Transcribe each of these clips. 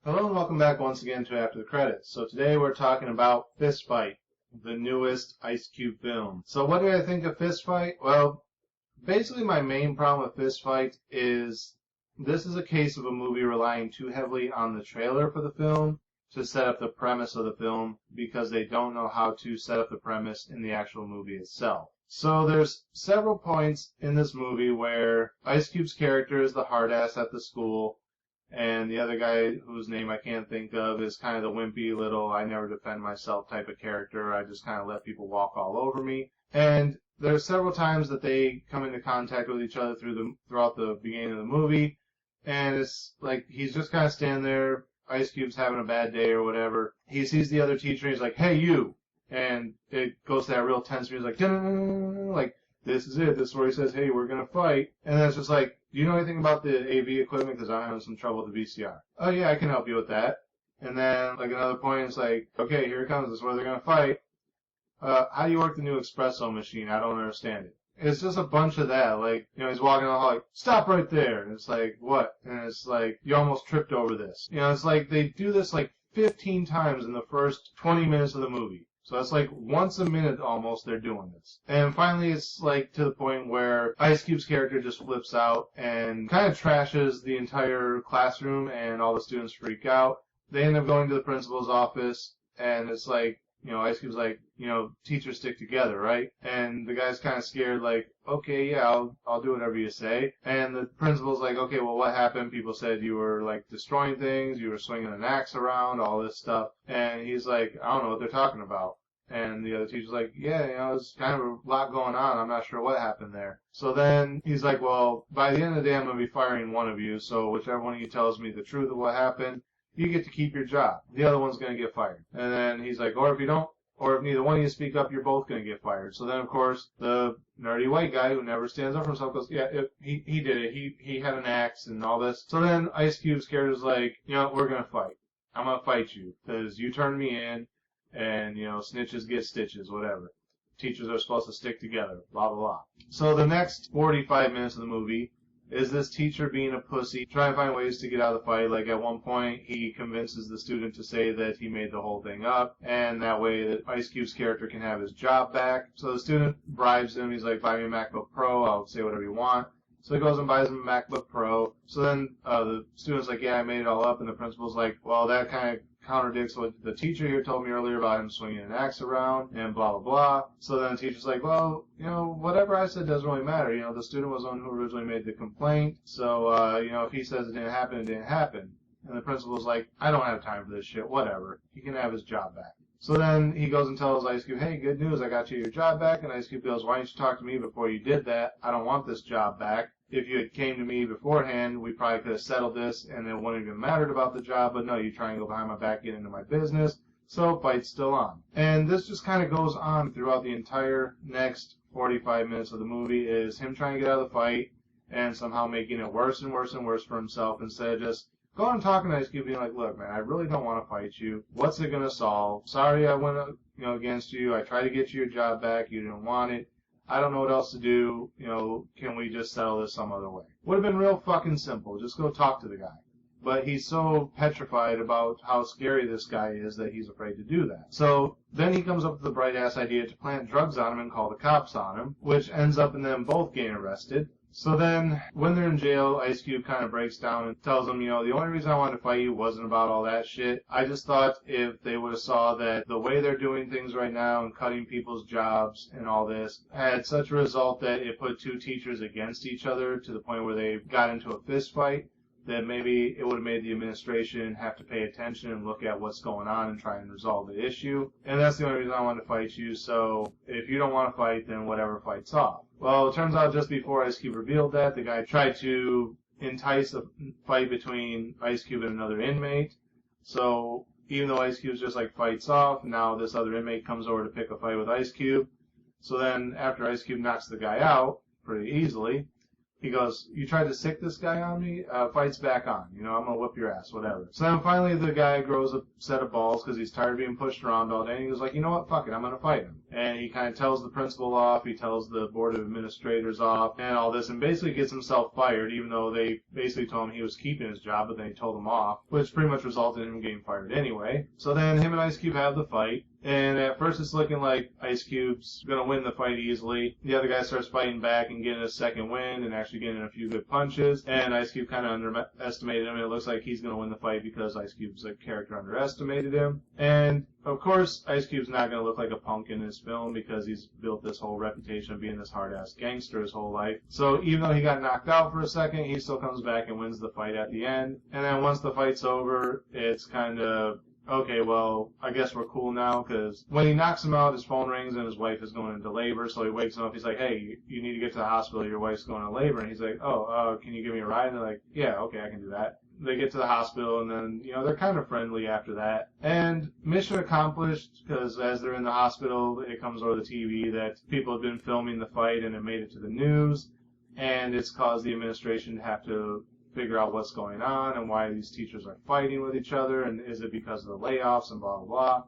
Hello and welcome back once again to After the Credits. So today we're talking about Fist Fight, the newest Ice Cube film. So what do I think of Fist Fight? Well, basically my main problem with Fist Fight is this is a case of a movie relying too heavily on the trailer for the film to set up the premise of the film because they don't know how to set up the premise in the actual movie itself. So there's several points in this movie where Ice Cube's character is the hard ass at the school, and the other guy whose name I can't think of is kind of the wimpy little I never defend myself type of character. I just kind of let people walk all over me. And there's several times that they come into contact with each other throughout the beginning of the movie, and it's like he's just kind of standing there. Ice Cube's having a bad day or whatever. He sees the other teacher and he's like, "Hey, you!" And it goes to that real tense music, like, this is it. This is where he says, "Hey, we're gonna fight." And then it's just like, "Do you know anything about the AV equipment? Because I'm having some trouble with the VCR." "Oh yeah, I can help you with that." And then like another point, it's like, "Okay, here it comes. This is where they're gonna fight. How do you work the new espresso machine? I don't understand it." It's just a bunch of that. Like, he's walking along like, "Stop right there." And it's like, "What?" And it's like, "You almost tripped over this." It's like they do this like 15 times in the first 20 minutes of the movie. So that's like once a minute almost they're doing this. And finally it's like to the point where Ice Cube's character just flips out and kind of trashes the entire classroom and all the students freak out. They end up going to the principal's office and it's like, Ice Cube's like, teachers stick together, right? And the guy's kind of scared, like, "Okay, yeah, I'll do whatever you say." And the principal's like, "Okay, well, what happened? People said you were, like, destroying things, you were swinging an axe around, all this stuff." And he's like, "I don't know what they're talking about." And the other teacher's like, "Yeah, there's kind of a lot going on. I'm not sure what happened there." So then he's like, "Well, by the end of the day, I'm going to be firing one of you, so whichever one of you tells me the truth of what happened, you get to keep your job. The other one's going to get fired." And then he's like, "Or if you don't, or if neither one of you speak up, you're both going to get fired." So then, of course, the nerdy white guy who never stands up for himself goes, "Yeah, he did it. He had an axe and all this." So then Ice Cube's character's like, "We're going to fight. I'm going to fight you because you turned me in and, snitches get stitches, whatever. Teachers are supposed to stick together, blah, blah, blah." So the next 45 minutes of the movie is this teacher being a pussy, trying to find ways to get out of the fight. Like at one point, he convinces the student to say that he made the whole thing up, and that way that Ice Cube's character can have his job back. So the student bribes him. He's like, "Buy me a MacBook Pro. I'll say whatever you want." So he goes and buys him a MacBook Pro. So then the student's like, "Yeah, I made it all up." And the principal's like, "Well, that kind of contradicts what the teacher here told me earlier about him swinging an axe around and blah, blah, blah." So then the teacher's like, "Well, whatever I said doesn't really matter. The student was the one who originally made the complaint. So, if he says it didn't happen, it didn't happen." And the principal's like, "I don't have time for this shit. Whatever. He can have his job back." So then he goes and tells Ice Cube, "Hey, good news. I got you your job back." And Ice Cube goes, "Why didn't you talk to me before you did that? I don't want this job back. If you had came to me beforehand, we probably could have settled this and it wouldn't even mattered about the job. But no, you try and go behind my back, get into my business." So fight's still on. And this just kind of goes on throughout the entire next 45 minutes of the movie is him trying to get out of the fight and somehow making it worse and worse and worse for himself instead of just going and talking to Ice Cube being like, "Look, man, I really don't want to fight you. What's it going to solve? Sorry I went against you. I tried to get you your job back. You didn't want it. I don't know what else to do. Can we just settle this some other way?" Would have been real fucking simple. Just go talk to the guy. But he's so petrified about how scary this guy is that he's afraid to do that. So then he comes up with the bright-ass idea to plant drugs on him and call the cops on him, which ends up in them both getting arrested. So then, when they're in jail, Ice Cube kind of breaks down and tells them, "The only reason I wanted to fight you wasn't about all that shit. I just thought if they would have saw that the way they're doing things right now and cutting people's jobs and all this had such a result that it put two teachers against each other to the point where they got into a fist fight, that maybe it would have made the administration have to pay attention and look at what's going on and try and resolve the issue. And that's the only reason I wanted to fight you. So if you don't want to fight, then whatever, fight's off." Well, it turns out just before Ice Cube revealed that, the guy tried to entice a fight between Ice Cube and another inmate. So even though Ice Cube's just like fights off, now this other inmate comes over to pick a fight with Ice Cube. So then after Ice Cube knocks the guy out pretty easily, he goes, you tried to sick this guy on me? Fight's back on. You know, I'm going to whip your ass, whatever. So then finally the guy grows a set of balls because he's tired of being pushed around all day. And he goes like, you know what? Fuck it. I'm going to fight him. And he kind of tells the principal off. He tells the board of administrators off and all this and basically gets himself fired, even though they basically told him he was keeping his job, but then he told him off, which pretty much resulted in him getting fired anyway. So then him and Ice Cube have the fight. And at first it's looking like Ice Cube's going to win the fight easily. The other guy starts fighting back and getting a second win and actually getting a few good punches. And Ice Cube kind of underestimated him. And it looks like he's going to win the fight because Ice Cube's character underestimated him. And of course, Ice Cube's not going to look like a punk in this film because he's built this whole reputation of being this hard-ass gangster his whole life. So even though he got knocked out for a second, he still comes back and wins the fight at the end. And then once the fight's over, it's kind of, okay, well, I guess we're cool now, because when he knocks him out, his phone rings and his wife is going into labor, so he wakes him up. He's like, hey, you need to get to the hospital. Your wife's going into labor. And he's like, can you give me a ride? And they're like, yeah, okay, I can do that. They get to the hospital, and then, you know, they're kind of friendly after that. And mission accomplished, because as they're in the hospital, it comes over the TV that people have been filming the fight, and it made it to the news, and it's caused the administration to have to figure out what's going on and why these teachers are fighting with each other, and is it because of the layoffs and blah, blah, blah.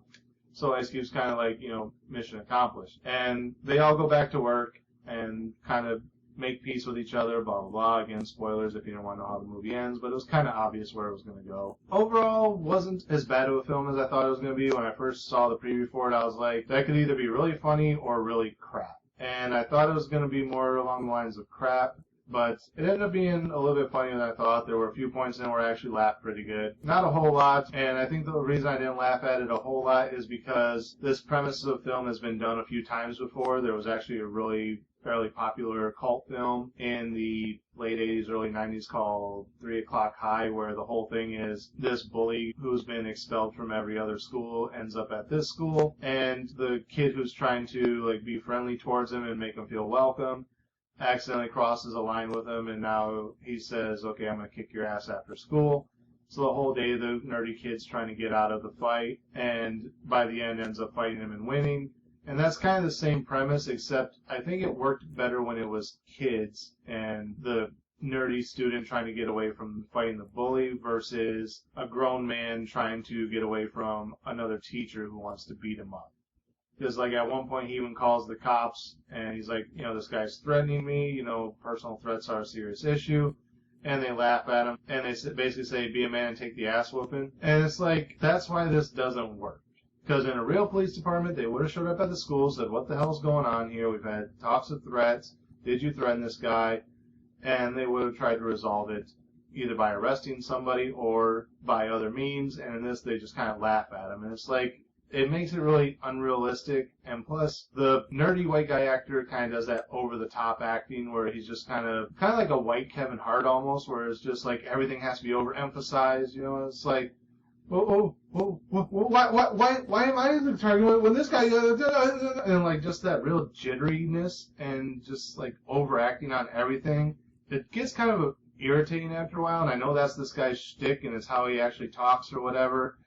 So Ice Cube's kind of like, you know, mission accomplished. And they all go back to work and kind of make peace with each other, blah, blah, blah. Again, spoilers if you don't want to know how the movie ends, but it was kind of obvious where it was going to go. Overall, wasn't as bad of a film as I thought it was going to be. When I first saw the preview for it, I was like, that could either be really funny or really crap. And I thought it was going to be more along the lines of crap. But it ended up being a little bit funnier than I thought. There were a few points in where I actually laughed pretty good. Not a whole lot, and I think the reason I didn't laugh at it a whole lot is because this premise of film has been done a few times before. There was actually a really fairly popular cult film in the late 80s, early 90s called 3 O'Clock High, where the whole thing is this bully who's been expelled from every other school ends up at this school, and the kid who's trying to be friendly towards him and make him feel welcome accidentally crosses a line with him, and now he says, okay, I'm going to kick your ass after school. So the whole day the nerdy kid's trying to get out of the fight, and by the end ends up fighting him and winning. And that's kind of the same premise, except I think it worked better when it was kids and the nerdy student trying to get away from fighting the bully versus a grown man trying to get away from another teacher who wants to beat him up. Because, at one point, he even calls the cops, and he's like, this guy's threatening me, personal threats are a serious issue. And they laugh at him, and they basically say, be a man and take the ass whooping. And it's like, that's why this doesn't work. Because in a real police department, they would have showed up at the school, said, what the hell's going on here? We've had talks of threats. Did you threaten this guy? And they would have tried to resolve it either by arresting somebody or by other means. And in this, they just kind of laugh at him. And it's like, it makes it really unrealistic, and plus, the nerdy white guy actor kind of does that over-the-top acting where he's just kind of like a white Kevin Hart almost, where it's just like everything has to be overemphasized, it's like, why am I the target when this guy, and just that real jitteriness and just overacting on everything. It gets kind of irritating after a while, and I know that's this guy's shtick, and it's how he actually talks or whatever.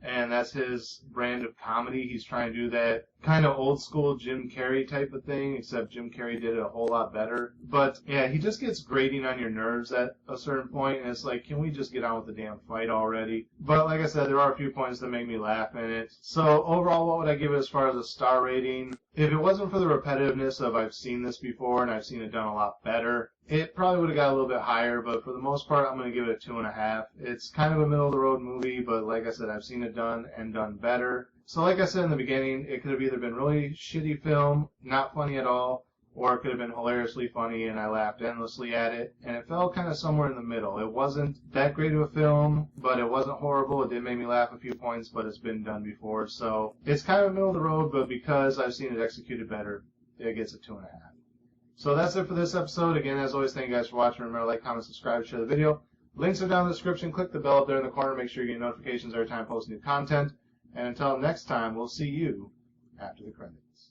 And that's his brand of comedy. He's trying to do that kind of old school Jim Carrey type of thing, except Jim Carrey did it a whole lot better. But yeah, he just gets grating on your nerves at a certain point, and it's like, can we just get on with the damn fight already? But like I said, there are a few points that make me laugh in it. So overall, what would I give it as far as a star rating? If it wasn't for the repetitiveness of I've seen this before and I've seen it done a lot better, it probably would have got a little bit higher, but for the most part, I'm going to give it a 2.5. It's kind of a middle-of-the-road movie, but like I said, I've seen it done and done better. So like I said in the beginning, it could have either been really shitty film, not funny at all, or it could have been hilariously funny and I laughed endlessly at it, and it fell kind of somewhere in the middle. It wasn't that great of a film, but it wasn't horrible. It did make me laugh a few points, but it's been done before, so it's kind of middle of the road, but because I've seen it executed better, it gets a 2.5. So that's it for this episode. Again, as always, thank you guys for watching. Remember to like, comment, subscribe, share the video. Links are down in the description. Click the bell up there in the corner. Make sure you get notifications every time I post new content. And until next time, we'll see you after the credits.